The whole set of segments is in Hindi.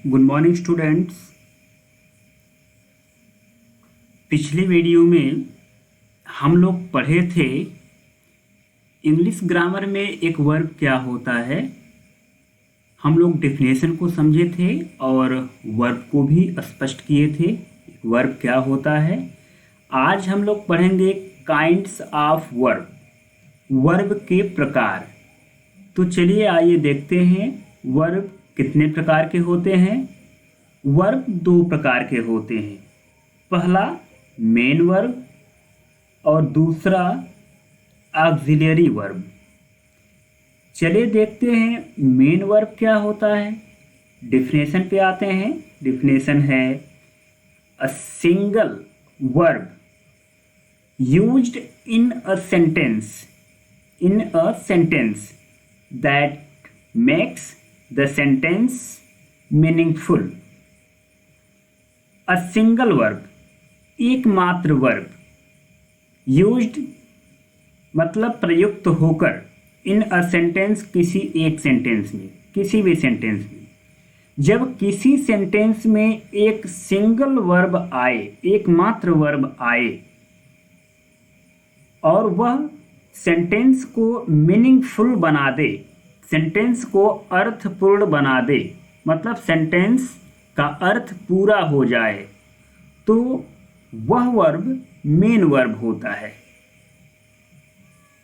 Good morning students. पिछले वीडियो में हम लोग पढ़े थे इंग्लिश ग्रामर में एक वर्ब क्या होता है। हम लोग डेफिनेशन को समझे थे और वर्ब को भी स्पष्ट किए थे वर्ब क्या होता है। आज हम लोग पढ़ेंगे काइंड्स ऑफ वर्ब, वर्ब के प्रकार। तो चलिए आइए देखते हैं वर्ब कितने प्रकार के होते हैं। वर्ब दो प्रकार के होते हैं, पहला मेन वर्ब और दूसरा ऑक्सिलरी वर्ब। चलिए देखते हैं मेन वर्ब क्या होता है। डेफिनेशन पे आते हैं। डेफिनेशन है a single verb used in a sentence that makes the sentence meaningful। A single verb, एकमात्र वर्ब, used मतलब प्रयुक्त होकर, in a sentence किसी एक सेंटेंस में, किसी भी सेंटेंस में। जब किसी सेंटेंस में एक सिंगल वर्ब आए, एकमात्र वर्ब आए और वह सेंटेंस को मीनिंगफुल बना दे, सेंटेंस को अर्थपूर्ण बना दे, मतलब सेंटेंस का अर्थ पूरा हो जाए, तो वह वर्ब मेन वर्ब होता है।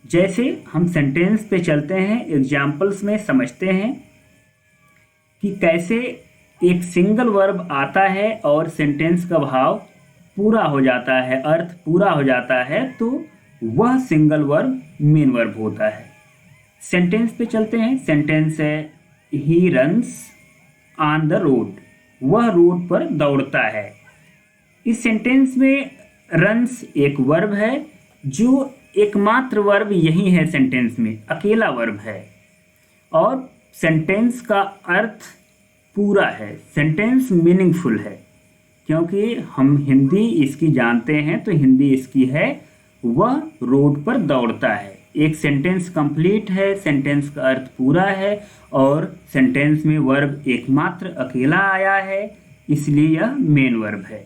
जैसे हम सेंटेंस पे चलते हैं, एग्जाम्पल्स में समझते हैं कि कैसे एक सिंगल वर्ब आता है और सेंटेंस का भाव पूरा हो जाता है, अर्थ पूरा हो जाता है, तो वह सिंगल वर्ब मेन वर्ब होता है। सेंटेंस पे चलते हैं। सेंटेंस है he runs on the road, वह रोड पर दौड़ता है। इस सेंटेंस में रन्स एक वर्ब है जो एकमात्र वर्ब यही है, सेंटेंस में अकेला वर्ब है और सेंटेंस का अर्थ पूरा है, सेंटेंस मीनिंगफुल है। क्योंकि हम हिंदी इसकी जानते हैं तो हिंदी इसकी है वह रोड पर दौड़ता है। एक सेंटेंस कंप्लीट है, सेंटेंस का अर्थ पूरा है और सेंटेंस में वर्ब एकमात्र अकेला आया है, इसलिए यह मेन वर्ब है।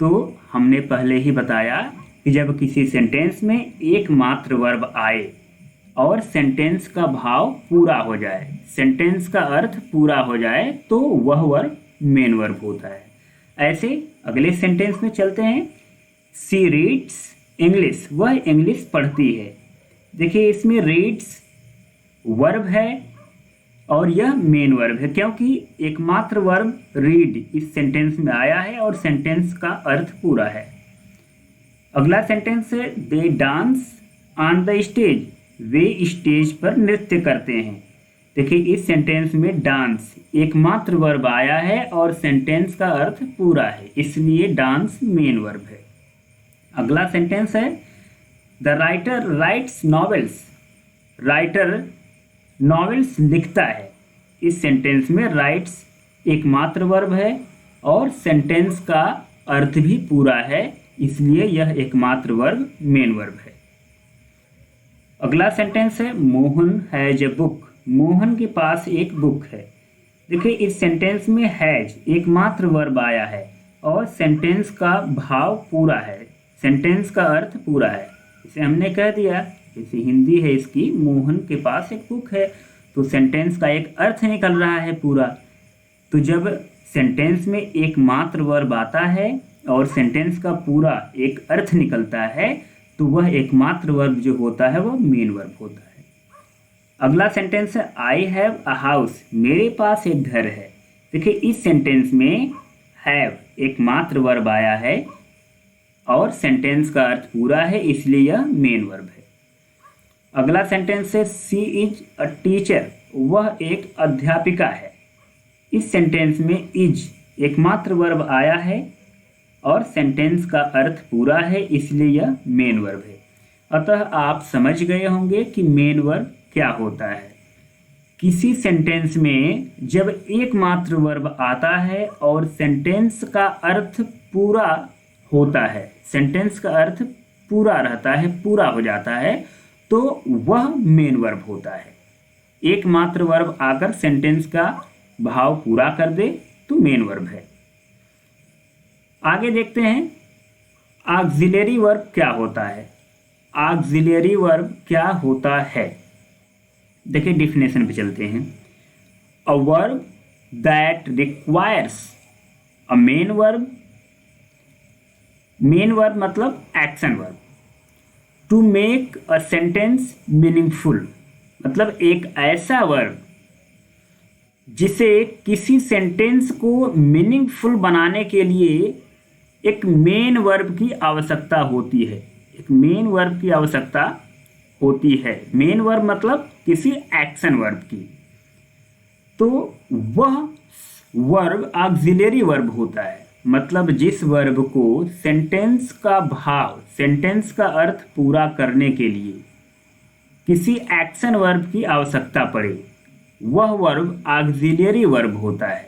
तो हमने पहले ही बताया कि जब किसी सेंटेंस में एकमात्र वर्ब आए और सेंटेंस का भाव पूरा हो जाए, सेंटेंस का अर्थ पूरा हो जाए, तो वह वर्ब मेन वर्ब होता है। ऐसे अगले सेंटेंस में चलते हैं। सी रीड्स इंग्लिश, वह इंग्लिश पढ़ती है। देखिए इसमें रीड्स वर्ब है और यह मेन वर्ब है, क्योंकि एकमात्र वर्ब रीड इस सेंटेंस में आया है और सेंटेंस का अर्थ पूरा है। अगला सेंटेंस है they dance on the stage, वे स्टेज पर नृत्य करते हैं। देखिए इस सेंटेंस में डांस एकमात्र वर्ब आया है और सेंटेंस का अर्थ पूरा है, इसलिए डांस मेन वर्ब है। अगला सेंटेंस है the writer writes novels, writer novels लिखता है। इस सेंटेंस में राइट्स एकमात्र वर्ब है और सेंटेंस का अर्थ भी पूरा है, इसलिए यह एकमात्र वर्ब मेन वर्ब है। अगला सेंटेंस है Mohan has a book, Mohan के पास एक बुक है। देखिए इस सेंटेंस में हैज एकमात्र वर्ब आया है और सेंटेंस का भाव पूरा है, सेंटेंस का अर्थ पूरा है। इसे हमने कह दिया, जैसे हिंदी है इसकी मोहन के पास एक बुक है, तो सेंटेंस का एक अर्थ निकल रहा है पूरा। तो जब सेंटेंस में एकमात्र वर्ब आता है और सेंटेंस का पूरा एक अर्थ निकलता है, तो वह एकमात्र वर्ब जो होता है वह मेन वर्ब होता है। अगला सेंटेंस है आई हैव अ हाउस, मेरे पास एक घर है। देखिए इस सेंटेंस में हैव एकमात्र वर्ब आया है और सेंटेंस का अर्थ पूरा है, इसलिए यह मेन वर्ब है। अगला सेंटेंस है सी इज अ टीचर, वह एक अध्यापिका है। इस सेंटेंस में इज एकमात्र वर्ब आया है और सेंटेंस का अर्थ पूरा है, इसलिए यह मेन वर्ब है। अतः आप समझ गए होंगे कि मेन वर्ब क्या होता है। किसी सेंटेंस में जब एकमात्र वर्ब आता है और सेंटेंस का अर्थ पूरा होता है, सेंटेंस का अर्थ पूरा रहता है, पूरा हो जाता है, तो वह मेन वर्ब होता है। एकमात्र वर्ब आकर सेंटेंस का भाव पूरा कर दे तो मेन वर्ब है। आगे देखते हैं ऑक्सिलरी वर्ब क्या होता है। ऑक्सिलरी वर्ब क्या होता है, देखिए डिफिनेशन पे चलते हैं। A verb that requires a main verb, main verb मतलब action verb, to make a sentence meaningful, मतलब एक ऐसा वर्ब जिसे किसी सेंटेंस को मीनिंगफुल बनाने के लिए एक मेन वर्ब की आवश्यकता होती है। एक मेन वर्ब की आवश्यकता होती है। मेन वर्ब मतलब किसी एक्शन वर्ब की। तो वह वर्ब ऑक्सिलरी वर्ब होता है, मतलब जिस वर्ब को सेंटेंस का भाव, सेंटेंस का अर्थ पूरा करने के लिए किसी एक्शन वर्ब की आवश्यकता पड़े, वह वर्ब ऑक्सिलरी वर्ब होता है।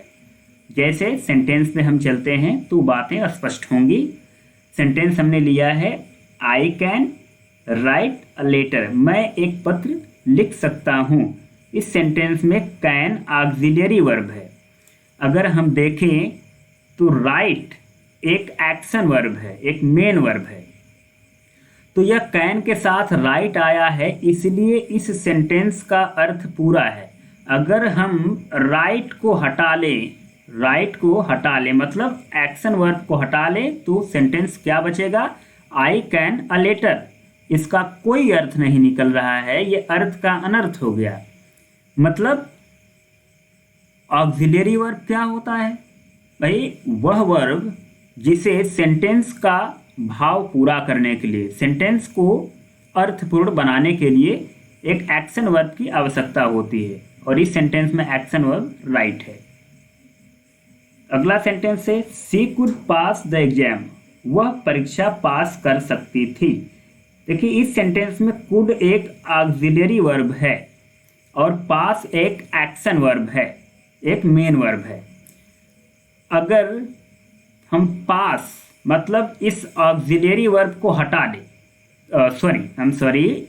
जैसे सेंटेंस में हम चलते हैं तो बातें स्पष्ट होंगी। सेंटेंस हमने लिया है, I can write a letter, मैं एक पत्र लिख सकता हूँ। इस सेंटेंस में कैन ऑक्सिलरी वर्ब है। अगर हम देखें तो राइट एक एक्शन वर्ब है, एक मेन वर्ब है। तो यह कैन के साथ राइट आया है, इसलिए इस सेंटेंस का अर्थ पूरा है। अगर हम राइट को हटा लें, राइट को हटा लें मतलब एक्शन वर्ब को हटा लें, तो सेंटेंस क्या बचेगा, आई कैन अ लेटर। इसका कोई अर्थ नहीं निकल रहा है, ये अर्थ का अनर्थ हो गया। मतलब ऑक्सिलरी वर्ब क्या होता है भाई, वह वर्ब जिसे सेंटेंस का भाव पूरा करने के लिए, सेंटेंस को अर्थपूर्ण बनाने के लिए एक एक्शन वर्ब की आवश्यकता होती है, और इस सेंटेंस में एक्शन वर्ब राइट है। अगला सेंटेंस है, she could pass the exam, वह परीक्षा पास कर सकती थी। देखिए इस सेंटेंस में कुड एक ऑक्सिलरी वर्ब है और पास एक एक्शन वर्ब है, एक मेन वर्ब है। अगर हम पास मतलब इस ऑक्सिलरी वर्ब को हटा दें,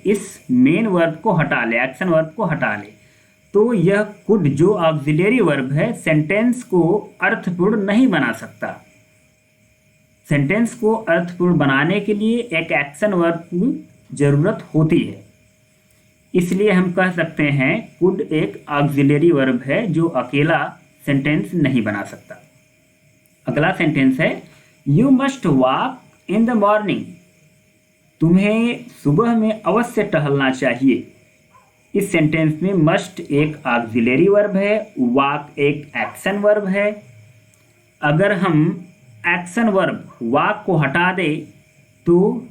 इस मेन वर्ब को हटा ले, एक्शन वर्ब को हटा ले, तो यह कुड जो ऑक्सिलरी वर्ब है सेंटेंस को अर्थपूर्ण नहीं बना सकता। सेंटेंस को अर्थपूर्ण बनाने के लिए एक एक्शन वर्ब की जरूरत होती है। इसलिए हम कह सकते हैं कुड एक ऑक्सिलरी वर्ब है जो अकेला सेंटेंस नहीं बना सकता। अगला सेंटेंस है, you must walk in the morning, तुम्हें सुबह में अवश्य टहलना चाहिए। इस सेंटेंस में मस्ट एक ऑक्सिलरी वर्ब है, वॉक एक एक्शन वर्ब है। अगर हम एक्शन वर्ब वॉक को हटा दे तो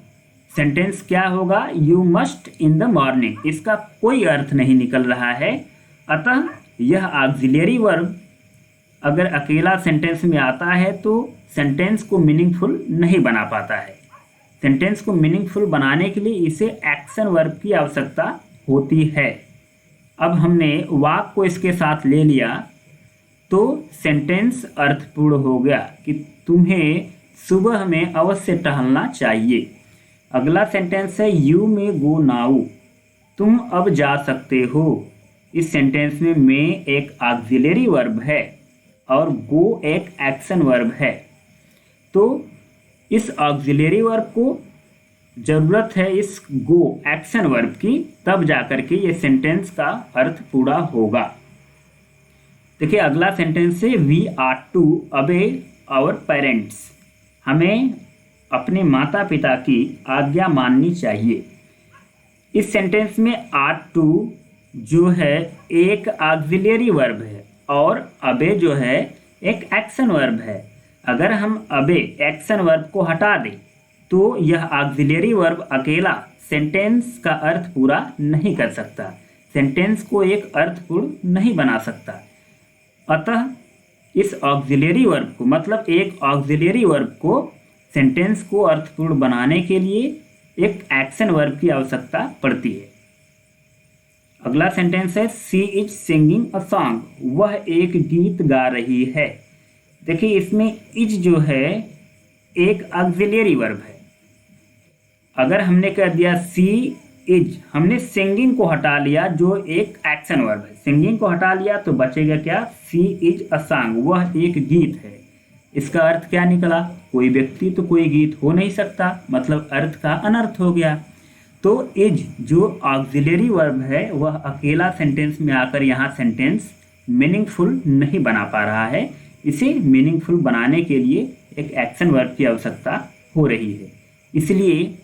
सेंटेंस क्या होगा, you must in the morning. इसका कोई अर्थ नहीं निकल रहा है। अतः यह ऑक्सिलरी वर्ब अगर अकेला सेंटेंस में आता है तो सेंटेंस को मीनिंगफुल नहीं बना पाता है। सेंटेंस को मीनिंगफुल बनाने के लिए इसे एक्शन वर्ब की आवश्यकता होती है। अब हमने वाक को इसके साथ ले लिया तो सेंटेंस अर्थपूर्ण हो गया कि तुम्हें सुबह में अवश्य टहलना चाहिए। अगला सेंटेंस है, यू में गो नाउ, तुम अब जा सकते हो। इस सेंटेंस में एक ऑक्सिलरी वर्ब है और गो एक एक्शन वर्ब है। तो इस ऑक्सिलरी वर्ब को जरूरत है इस गो एक्शन वर्ब की, तब जाकर के ये सेंटेंस का अर्थ पूरा होगा। देखिए अगला सेंटेंस है, we are to obey our parents, हमें अपने माता पिता की आज्ञा माननी चाहिए। इस सेंटेंस में आर टू जो है एक ऑक्सिलरी वर्ब है और अबे जो है एक एक्शन वर्ब है। अगर हम अबे एक्शन वर्ब को हटा दें तो यह ऑक्सिलरी वर्ब अकेला सेंटेंस का अर्थ पूरा नहीं कर सकता, सेंटेंस को एक अर्थपूर्ण नहीं बना सकता। अतः इस ऑक्सिलरी वर्ब को मतलब एक ऑक्सिलरी वर्ब को सेंटेंस को अर्थपूर्ण बनाने के लिए एक एक्शन वर्ब की आवश्यकता पड़ती है। अगला सेंटेंस है, she is singing a song, वह एक गीत गा रही है। देखिए इसमें इज जो है एक ऑक्सिलरी वर्ब है। अगर हमने कह दिया शी इज, हमने सिंगिंग को हटा लिया जो एक एक्शन वर्ब है, सिंगिंग को हटा लिया तो बचेगा क्या, सी इज अ सॉन्ग, वह एक गीत है। इसका अर्थ क्या निकला, कोई व्यक्ति तो कोई गीत हो नहीं सकता, मतलब अर्थ का अनर्थ हो गया। तो इज जो ऑक्सिलरी वर्ब है वह अकेला सेंटेंस में आकर यहाँ सेंटेंस मीनिंगफुल नहीं बना पा रहा है, इसे मीनिंगफुल बनाने के लिए एक एक्शन वर्ब की आवश्यकता हो रही है। इसलिए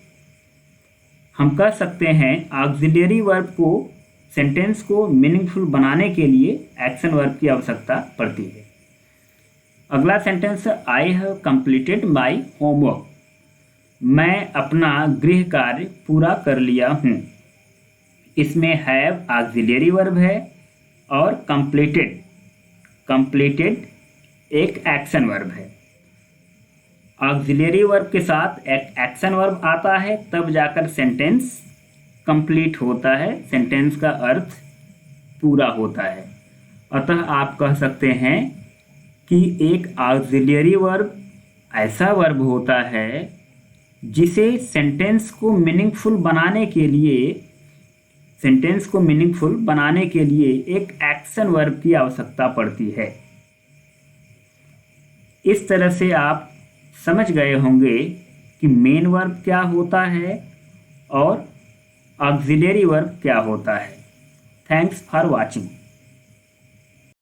हम कह सकते हैं ऑक्सिलरी वर्ब को, सेंटेंस को मीनिंगफुल बनाने के लिए एक्शन वर्ब की आवश्यकता पड़ती है। अगला sentence, I have completed my homework, मैं अपना गृह कार्य पूरा कर लिया हूँ। इसमें हैव ऑक्सिलरी वर्ब है और कंप्लीटेड, कंप्लीटेड एक एक्शन वर्ब है। ऑक्सिलरी वर्ब के साथ एक एक्शन वर्ब आता है तब जाकर सेंटेंस कंप्लीट होता है, सेंटेंस का अर्थ पूरा होता है। अतः आप कह सकते हैं कि एक ऑक्सिलरी वर्ब ऐसा वर्ब होता है जिसे सेंटेंस को मीनिंगफुल बनाने के लिए, सेंटेंस को मीनिंगफुल बनाने के लिए एक एक्शन वर्ब की आवश्यकता पड़ती है। इस तरह से आप समझ गए होंगे कि मेन वर्ब क्या होता है और ऑक्सिलरी वर्ब क्या होता है। Thanks for watching.